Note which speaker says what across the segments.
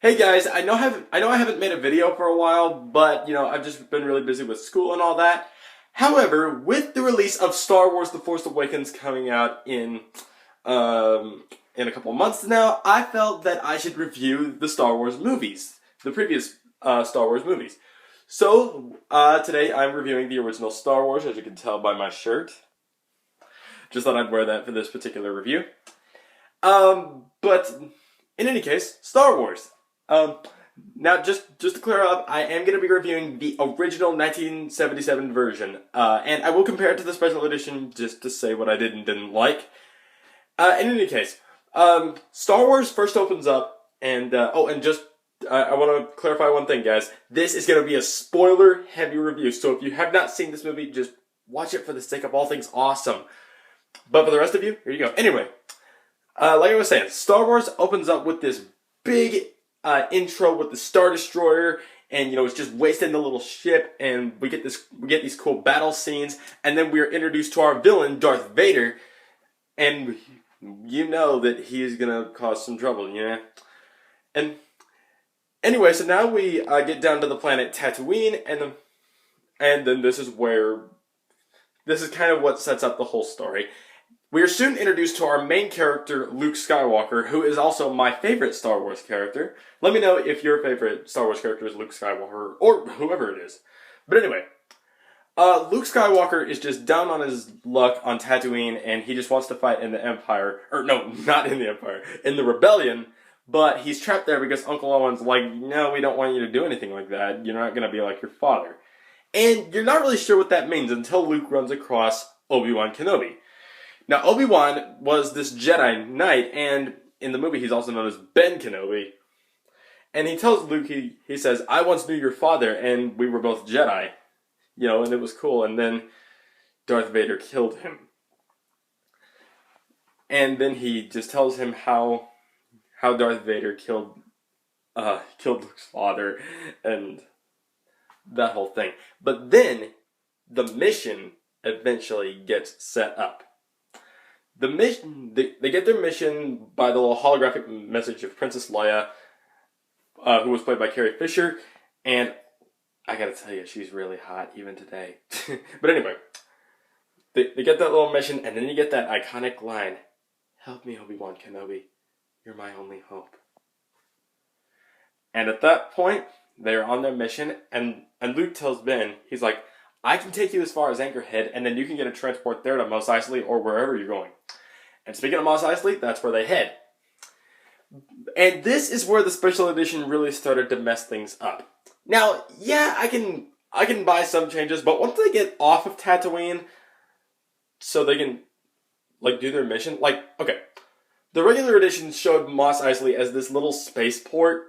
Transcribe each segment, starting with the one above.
Speaker 1: Hey guys, I haven't made a video for a while, but I've just been really busy with school and all that. However, with the release of Star Wars: The Force Awakens coming out in a couple of months now, I felt that I should review the Star Wars movies, the previous Star Wars movies. So today I'm reviewing the original Star Wars, as you can tell by my shirt. Just thought I'd wear that for this particular review. But in any case, Star Wars. Um, Now, just to clear up, I am going to be reviewing the original 1977 version, and I will compare it to the special edition just to say what I did and didn't like. In any case, Star Wars first opens up, and I want to clarify one thing, guys. This is going to be a spoiler-heavy review, so if you have not seen this movie, just watch it for the sake of all things awesome. But for the rest of you, here you go. Anyway, like I was saying, Star Wars opens up with this big intro with the Star Destroyer, and it's just wasting the little ship, and we get these cool battle scenes, and then we are introduced to our villain, Darth Vader, and you know that he is gonna cause some trouble, And anyway, so now we get down to the planet Tatooine, and then this is kind of what sets up the whole story. We are soon introduced to our main character, Luke Skywalker, who is also my favorite Star Wars character. Let me know if your favorite Star Wars character is Luke Skywalker, or whoever it is. But anyway, Luke Skywalker is just down on his luck on Tatooine, and he just wants to fight in the Empire. Or no, not in the Empire, in the Rebellion. But he's trapped there because Uncle Owen's like, no, we don't want you to do anything like that. You're not going to be like your father. And you're not really sure what that means until Luke runs across Obi-Wan Kenobi. Now, Obi-Wan was this Jedi Knight, and in the movie he's also known as Ben Kenobi. And he tells Luke, he says, I once knew your father, and we were both Jedi. And it was cool. And then Darth Vader killed him. And then he just tells him how Darth Vader killed Luke's father, and that whole thing. But then, the mission eventually gets set up. The mission, they get their mission by the little holographic message of Princess Leia, who was played by Carrie Fisher, and I gotta tell you, she's really hot even today. But anyway, they get that little mission, and then you get that iconic line, "Help me, Obi-Wan Kenobi, you're my only hope." And at that point, they're on their mission, and Luke tells Ben, he's like, I can take you as far as Anchorhead, and then you can get a transport there to Mos Eisley or wherever you're going. And speaking of Mos Eisley, that's where they head. And this is where the special edition really started to mess things up. Now, yeah, I can buy some changes, but once they get off of Tatooine, so they can do their mission, okay, the regular edition showed Mos Eisley as this little spaceport.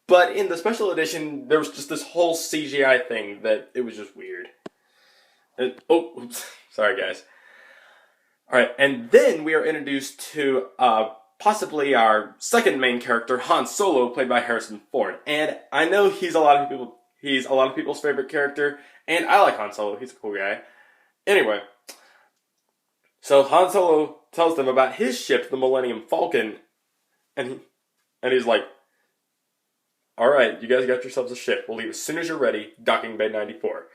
Speaker 1: But in the special edition, there was just this whole CGI thing that it was just weird. Oops, sorry guys. Alright, and then we are introduced to possibly our second main character, Han Solo, played by Harrison Ford. And I know he's a lot of people's favorite character, and I like Han Solo, he's a cool guy. Anyway, so Han Solo tells them about his ship, the Millennium Falcon, and he's like, alright, you guys got yourselves a ship. We'll leave as soon as you're ready, docking bay 94.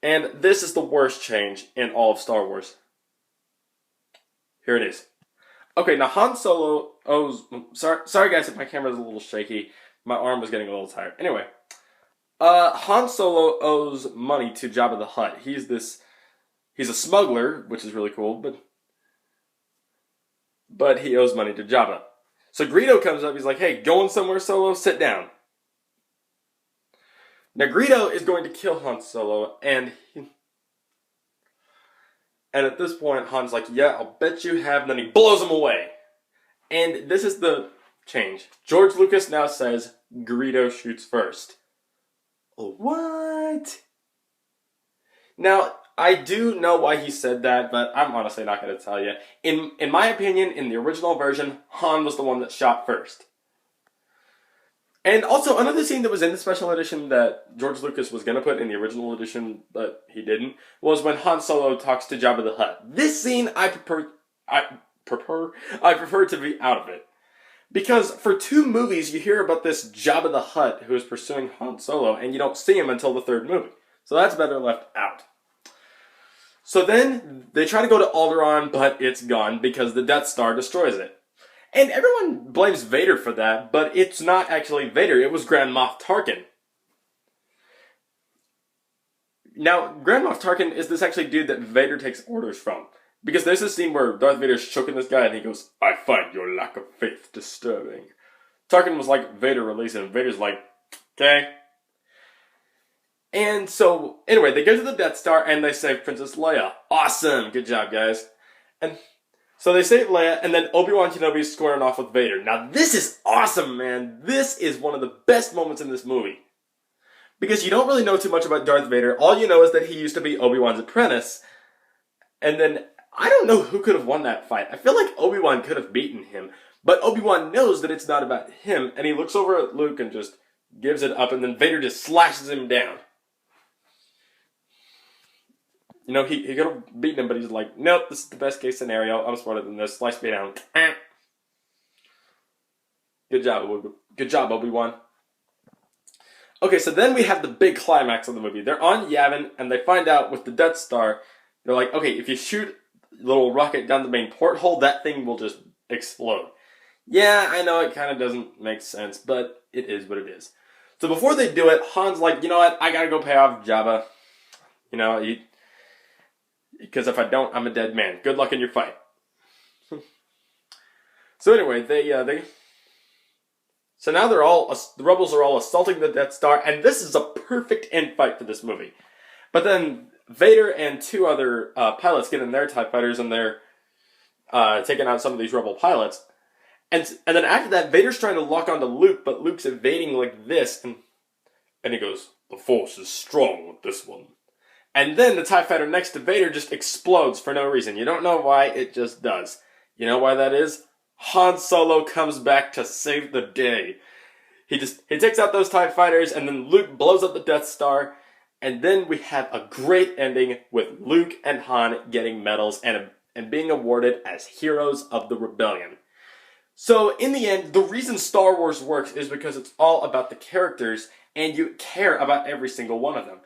Speaker 1: And this is the worst change in all of Star Wars. Here it is. Okay, now Han Solo owes... Sorry guys if my camera's a little shaky. My arm was getting a little tired. Anyway, Han Solo owes money to Jabba the Hutt. He's a smuggler, which is really cool, but he owes money to Jabba. So Greedo comes up, he's like, hey, going somewhere, Solo? Sit down. Now Greedo is going to kill Han Solo, and at this point, Han's like, yeah, I'll bet you have, and then he blows him away. And this is the change. George Lucas now says, Greedo shoots first. What? Now, I do know why he said that, but I'm honestly not going to tell you. In my opinion, in the original version, Han was the one that shot first. And also, another scene that was in the special edition that George Lucas was going to put in the original edition, but he didn't, was when Han Solo talks to Jabba the Hutt. This scene, I prefer to be out of it. Because for 2 movies, you hear about this Jabba the Hutt who is pursuing Han Solo, and you don't see him until the 3rd movie. So that's better left out. So then, they try to go to Alderaan, but it's gone because the Death Star destroys it. And everyone blames Vader for that, but it's not actually Vader, it was Grand Moff Tarkin. Now, Grand Moff Tarkin is this actually dude that Vader takes orders from. Because there's this scene where Darth Vader's choking this guy and he goes, "I find your lack of faith disturbing." Tarkin was like, "Vader, release him." Vader's like, "Okay." And so, anyway, they go to the Death Star and they save Princess Leia. Awesome! Good job, guys. And so they save Leia, and then Obi-Wan Kenobi's squaring off with Vader. Now, this is awesome, man. This is one of the best moments in this movie. Because you don't really know too much about Darth Vader. All you know is that he used to be Obi-Wan's apprentice. And then, I don't know who could have won that fight. I feel like Obi-Wan could have beaten him. But Obi-Wan knows that it's not about him, and he looks over at Luke and just gives it up, and then Vader just slashes him down. You know, he could have beaten him, but he's like, "Nope, this is the best case scenario. I'm smarter than this. Slice me down." Good job, Obi-Wan. Okay, so then we have the big climax of the movie. They're on Yavin, and they find out with the Death Star, they're like, okay, if you shoot a little rocket down the main porthole, that thing will just explode. Yeah, I know it kind of doesn't make sense, but it is what it is. So before they do it, Han's like, "You know what, I gotta go pay off Jabba. You know, because if I don't, I'm a dead man. Good luck in your fight." So anyway, so now the rebels are all assaulting the Death Star, and this is a perfect end fight for this movie. But then Vader and 2 other pilots get in their TIE fighters, and they're taking out some of these rebel pilots. And then after that, Vader's trying to lock onto Luke, but Luke's evading like this, and he goes, "The Force is strong with this one." And then the TIE fighter next to Vader just explodes for no reason. You don't know why, it just does. You know why that is? Han Solo comes back to save the day. He takes out those TIE fighters, and then Luke blows up the Death Star, and then we have a great ending with Luke and Han getting medals and being awarded as heroes of the rebellion. So, in the end, the reason Star Wars works is because it's all about the characters, and you care about every single one of them.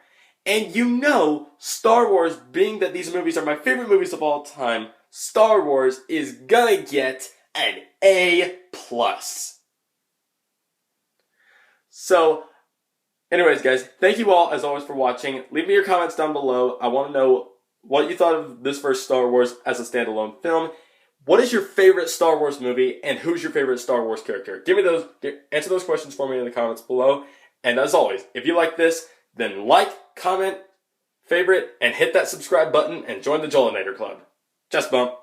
Speaker 1: And you know, Star Wars, being that these movies are my favorite movies of all time, Star Wars is gonna get an A+. So, anyways guys, thank you all as always for watching. Leave me your comments down below. I want to know what you thought of this first Star Wars as a standalone film. What is your favorite Star Wars movie, and who's your favorite Star Wars character? Answer those questions for me in the comments below. And as always, if you like this, then like, comment, favorite, and hit that subscribe button and join the Jolinator Club. Chest bump.